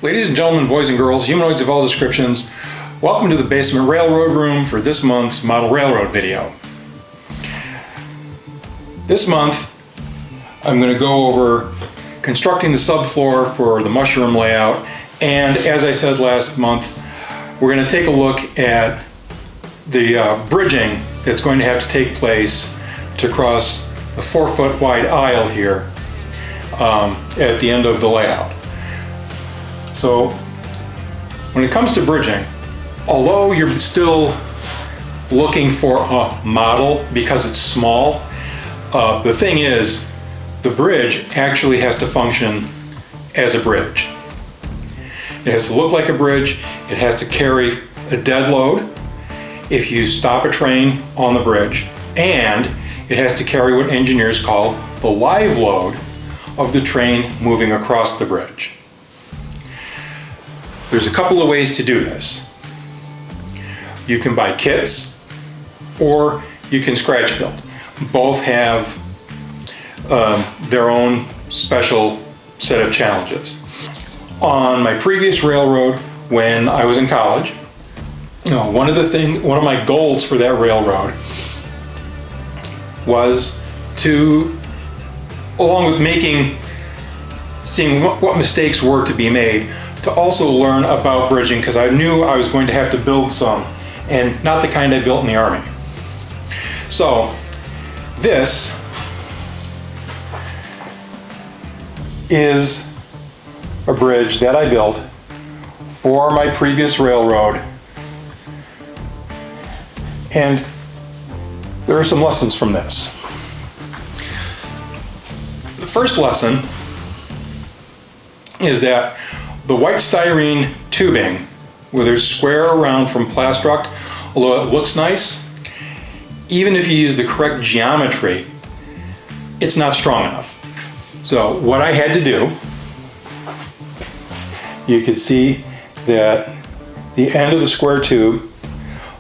Ladies and gentlemen, boys and girls, humanoids of all descriptions, welcome to the basement railroad room for this month's model railroad video. This month, I'm going to go over constructing the subfloor for the mushroom layout, and as I said last month, we're going to take a look at the bridging that's going to have to take place to cross the 4-foot wide aisle here at the end of the layout. So when it comes to bridging, although you're still looking for a model because it's small, the thing is the bridge actually has to function as a bridge. It has to look like a bridge. It has to carry a dead load if you stop a train on the bridge, and it has to carry what engineers call the live load of the train moving across the bridge. There's a couple of ways to do this. You can buy kits or you can scratch build. Both have their own special set of challenges. On my previous railroad, when I was in college, one of my goals for that railroad was to, along with seeing what mistakes were to be made, to also learn about bridging, because I knew I was going to have to build some, and not the kind I built in the Army. So this is a bridge that I built for my previous railroad, and there are some lessons from this. The first lesson is that the white styrene tubing, whether it's square or round from Plastruct, although it looks nice, even if you use the correct geometry, it's not strong enough. So what I had to do, you can see that the end of the square tube,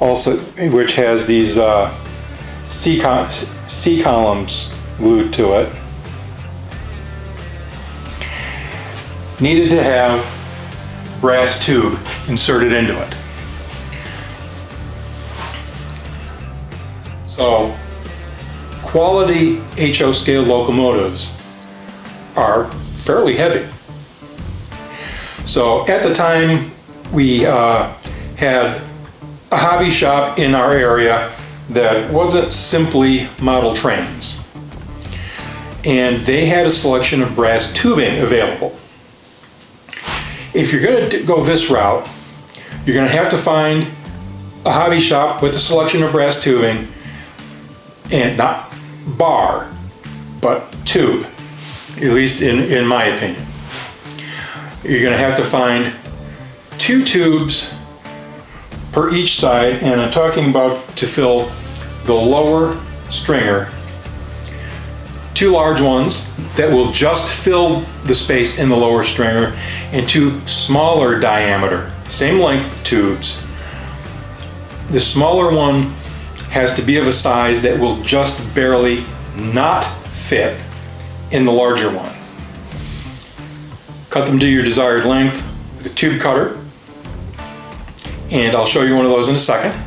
also which has these C columns glued to it, needed to have brass tube inserted into it. So quality HO scale locomotives are fairly heavy. So at the time, we had a hobby shop in our area that wasn't simply model trains, and they had a selection of brass tubing available. If you're going to go this route, you're going to have to find a hobby shop with a selection of brass tubing, and not bar, but tube, at least in my opinion. You're going to have to find 2 tubes per each side, and I'm talking about to fill the lower stringer, 2 large ones that will just fill the space in the lower stringer, and 2 smaller diameter, same length tubes. The smaller one has to be of a size that will just barely not fit in the larger one. Cut them to your desired length with a tube cutter, and I'll show you one of those in a second.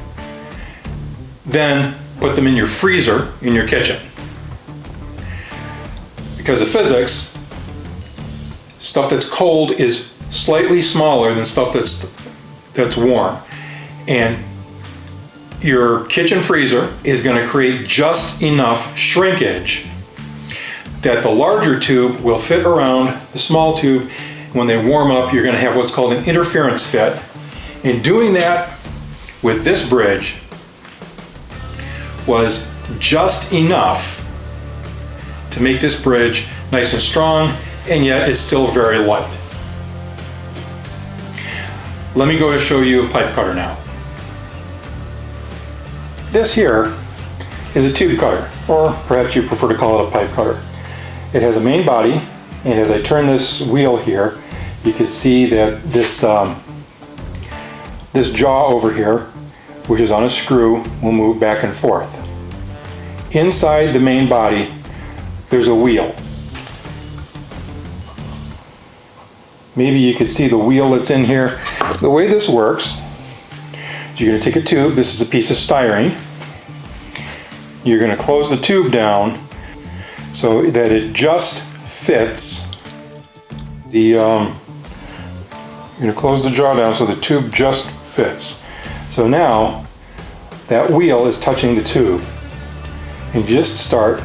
Then put them in your freezer in your kitchen. Because of physics, stuff that's cold is slightly smaller than stuff that's warm, and your kitchen freezer is going to create just enough shrinkage that the larger tube will fit around the small tube. When they warm up, you're going to have what's called an interference fit. And doing that with this bridge was just enough to make this bridge nice and strong, and yet it's still very light. Let me go and show you a pipe cutter now. This here is a tube cutter, or perhaps you prefer to call it a pipe cutter. It has a main body, and as I turn this wheel here, you can see that this jaw over here, which is on a screw, will move back and forth. Inside the main body, there's a wheel. maybe you could see the wheel that's in here. The way this works is you're going to take a tube. This is a piece of styrene. You're going to close the tube down so that it just fits the, you're going to close the jaw down so the tube just fits. So now that wheel is touching the tube. And just start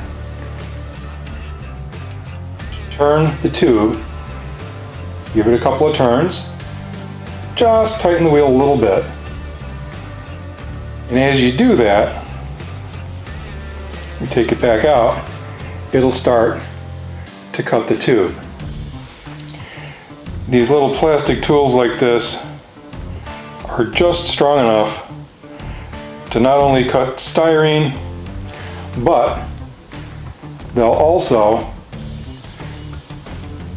to turn the tube. Give it a couple of turns. Just tighten the wheel a little bit. And as you do that, you take it back out, it'll start to cut the tube. These little plastic tools like this are just strong enough to not only cut styrene, but they'll also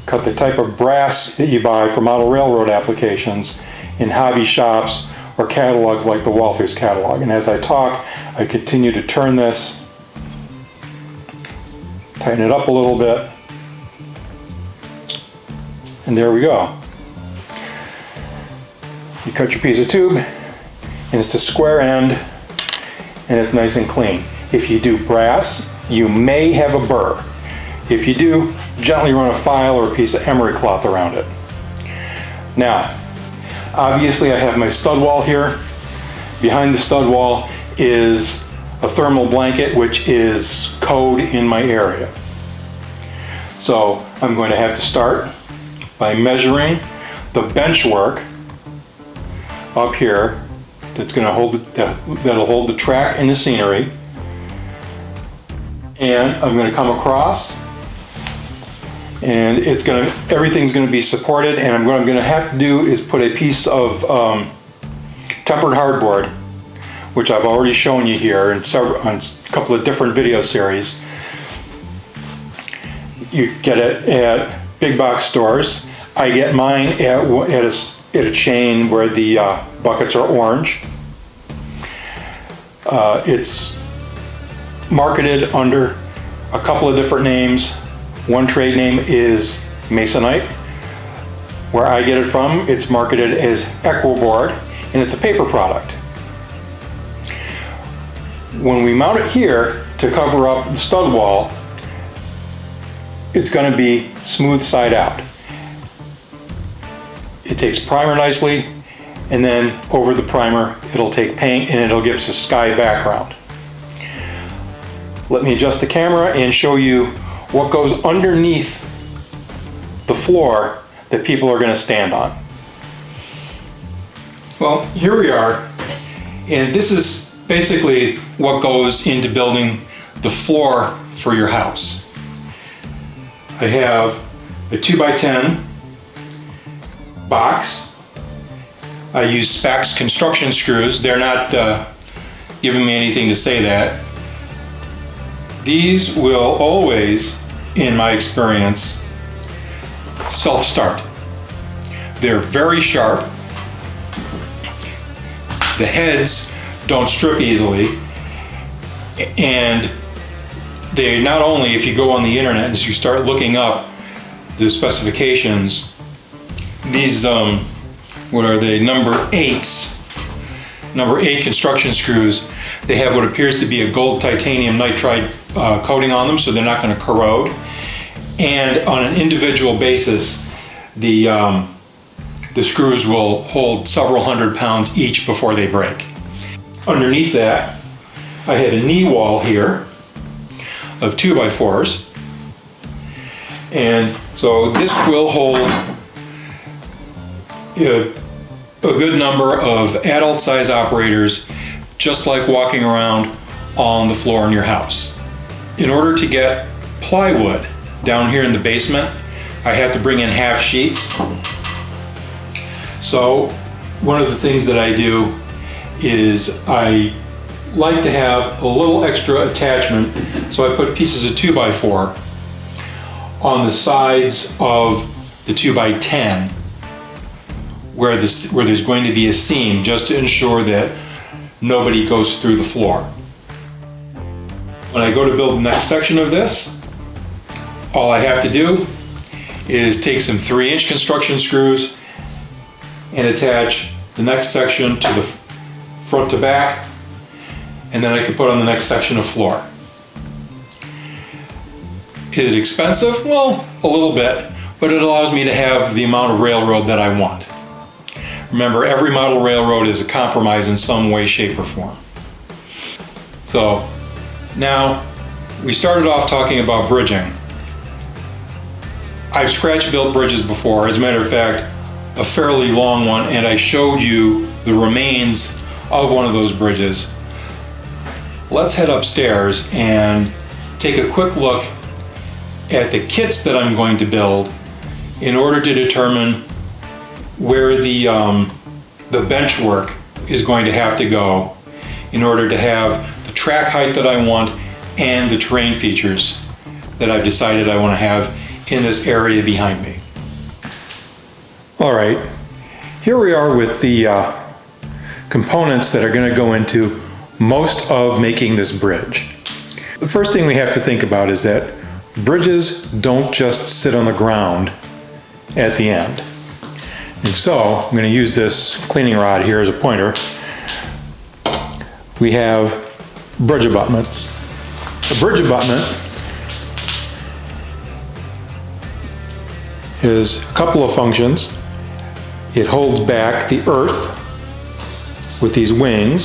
cut the type of brass that you buy for model railroad applications in hobby shops or catalogs like the Walthers catalog. And as I talk, I continue to turn this, tighten it up a little bit, and there we go. You cut your piece of tube, and it's a square end, and it's nice and clean. If you do brass, you may have a burr. If you do, gently run a file or a piece of emery cloth around it. Now, obviously I have my stud wall here. Behind the stud wall is a thermal blanket, which is code in my area. So I'm going to have to start by measuring the bench work up here that's going to hold that'll hold the track and the scenery. And I'm going to come across, and everything's going to be supported, and what I'm going to have to do is put a piece of tempered hardboard, which I've already shown you here on a couple of different video series. You get it at big box stores. I get mine at a chain where the buckets are orange. It's marketed under a couple of different names. One trade name is Masonite. Where I get it from, it's marketed as Equiboard, and it's a paper product. When we mount it here to cover up the stud wall, it's going to be smooth side out. It takes primer nicely, and then over the primer it'll take paint and it'll give us a sky background. Let me adjust the camera and show you what goes underneath the floor that people are going to stand on. Well, here we are, and this is basically what goes into building the floor for your house. I have a 2x10 box. I use Spax construction screws. They're not giving me anything to say that. These will always, in my experience, self-start. They're very sharp. The heads don't strip easily, and they not only, if you go on the internet and you start looking up the specifications, these what are they, number 8 construction screws, they have what appears to be a gold titanium nitride coating on them, so they're not going to corrode. And on an individual basis, the screws will hold several hundred pounds each before they break. Underneath that, I have a knee wall here of 2x4s, and so this will hold a good number of adult size operators, just like walking around on the floor in your house. In order to get plywood down here in the basement, I have to bring in half sheets. So one of the things that I do is I like to have a little extra attachment, so I put pieces of 2x4 on the sides of the 2x10 where there's going to be a seam, just to ensure that nobody goes through the floor. When I go to build the next section of this, all I have to do is take some 3-inch construction screws and attach the next section to the front to back, and then I can put on the next section of floor. Is it expensive? Well, a little bit, but it allows me to have the amount of railroad that I want. Remember, every model railroad is a compromise in some way, shape, or form. So now we started off talking about bridging. I've scratch built bridges before, as a matter of fact, a fairly long one, and I showed you the remains of one of those bridges. Let's head upstairs and take a quick look at the kits that I'm going to build in order to determine where the bench work is going to have to go in order to have the track height that I want and the terrain features that I've decided I want to have in this area behind me. All right, here we are with the components that are going to go into most of making this bridge. The first thing we have to think about is that bridges don't just sit on the ground at the end. And so I'm going to use this cleaning rod here as a pointer. We have bridge abutments. A bridge abutment is a couple of functions. It holds back the earth with these wings,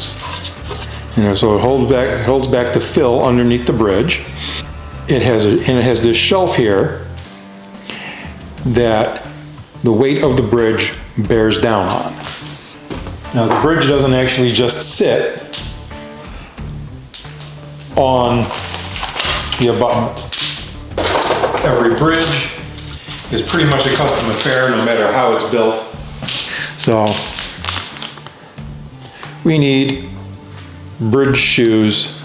so it holds back the fill underneath the bridge. It has this shelf here that the weight of the bridge bears down on. Now the bridge doesn't actually just sit on the abutment. Every bridge is pretty much a custom affair, no matter how it's built. So we need bridge shoes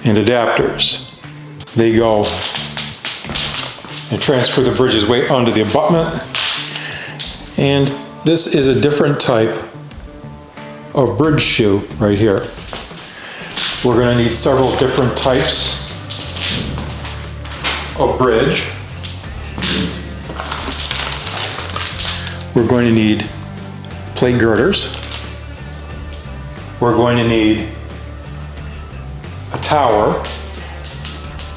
and adapters. They go and transfer the bridge's weight onto the abutment. And this is a different type of bridge shoe right here. We're going to need several different types of bridge. We're going to need plate girders. We're going to need a tower.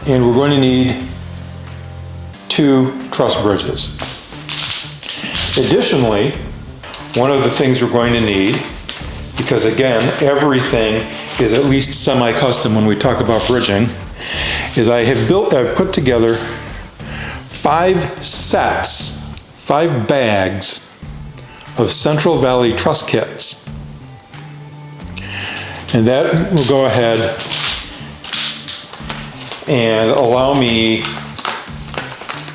And we're going to need 2 truss bridges. Additionally, one of the things we're going to need, because again, everything is at least semi-custom when we talk about bridging, is I've put together 5 sets, 5 bags of Central Valley truss kits. And that will go ahead and allow me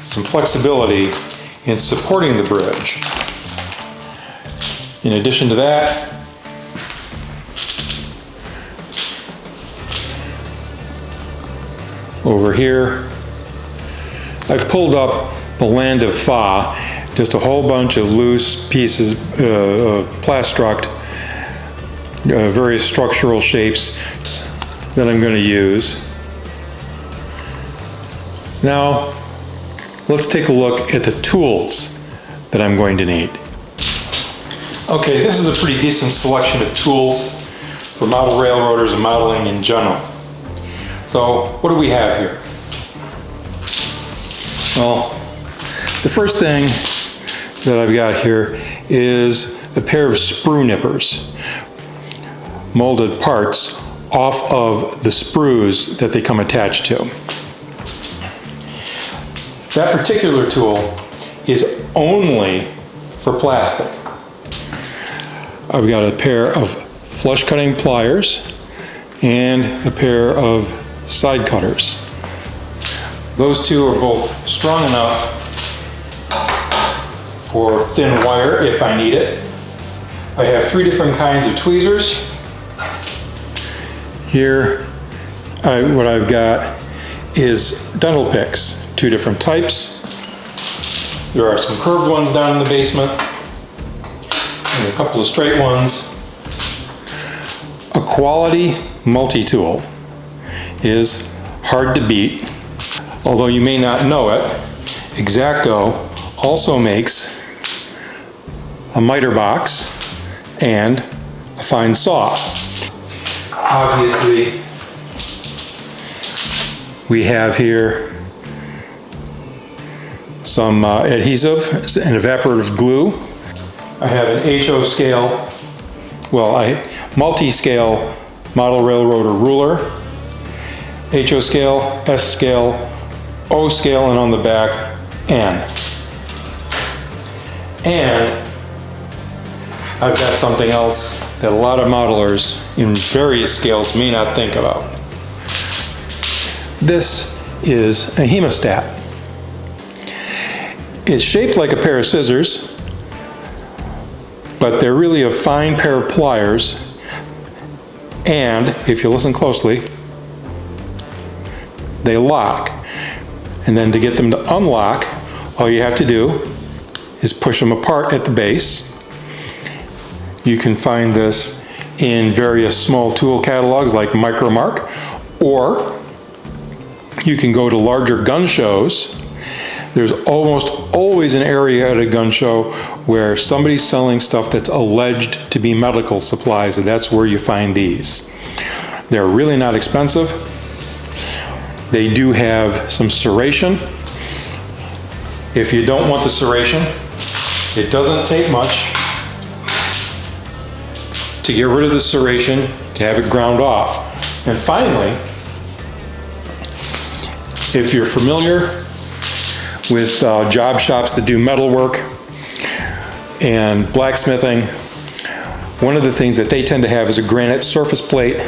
some flexibility in supporting the bridge. In addition to that, over here, I've pulled up the Land of Fa, just a whole bunch of loose pieces of plastruct, various structural shapes that I'm going to use. Now, let's take a look at the tools that I'm going to need. Okay, this is a pretty decent selection of tools for model railroaders and modeling in general. So, what do we have here? Well, the first thing that I've got here is a pair of sprue nippers, molded parts off of the sprues that they come attached to. That particular tool is only for plastic. I've got a pair of flush cutting pliers and a pair of side cutters. Those two are both strong enough for thin wire if I need it. I have 3 different kinds of tweezers. Here, what I've got is dental picks. 2 different types. There are some curved ones down in the basement and a couple of straight ones. A quality multi-tool is hard to beat, although you may not know it, X-Acto also makes a miter box and a fine saw. Obviously, we have here some adhesive and evaporative glue. I have an HOScale, well, a multi-scale model railroader ruler, HOScale, S-scale, O-scale, and on the back, N. And I've got something else that a lot of modelers in various scales may not think about. This is a hemostat. It's shaped like a pair of scissors, but they're really a fine pair of pliers, and if you listen closely, they lock. And then to get them to unlock, all you have to do is push them apart at the base. You can find this in various small tool catalogs like Micromark, or you can go to larger gun shows. There's almost always an area at a gun show where somebody's selling stuff that's alleged to be medical supplies, and that's where you find these. They're really not expensive. They do have some serration. If you don't want the serration, it doesn't take much to get rid of the serration, to have it ground off. And finally, if you're familiar with job shops that do metalwork and blacksmithing, one of the things that they tend to have is a granite surface plate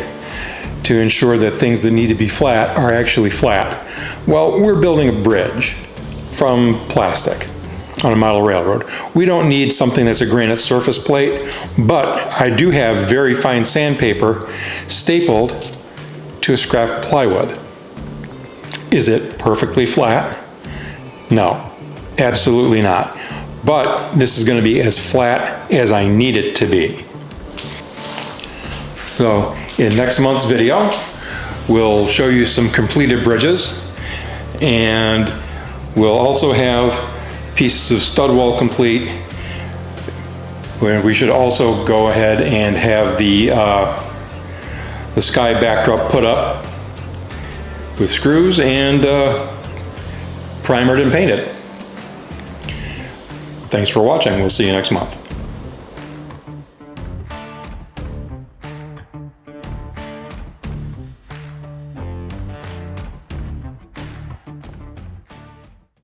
to ensure that things that need to be flat are actually flat. Well, we're building a bridge from plastic on a model railroad. We don't need something that's a granite surface plate, but I do have very fine sandpaper stapled to a scrap plywood. Is it perfectly flat? No, absolutely not. But this is going to be as flat as I need it to be. So in next month's video, we'll show you some completed bridges, and we'll also have pieces of stud wall complete, where we should also go ahead and have the sky backdrop put up with screws and primered and painted. Thanks for watching. We'll see you next month.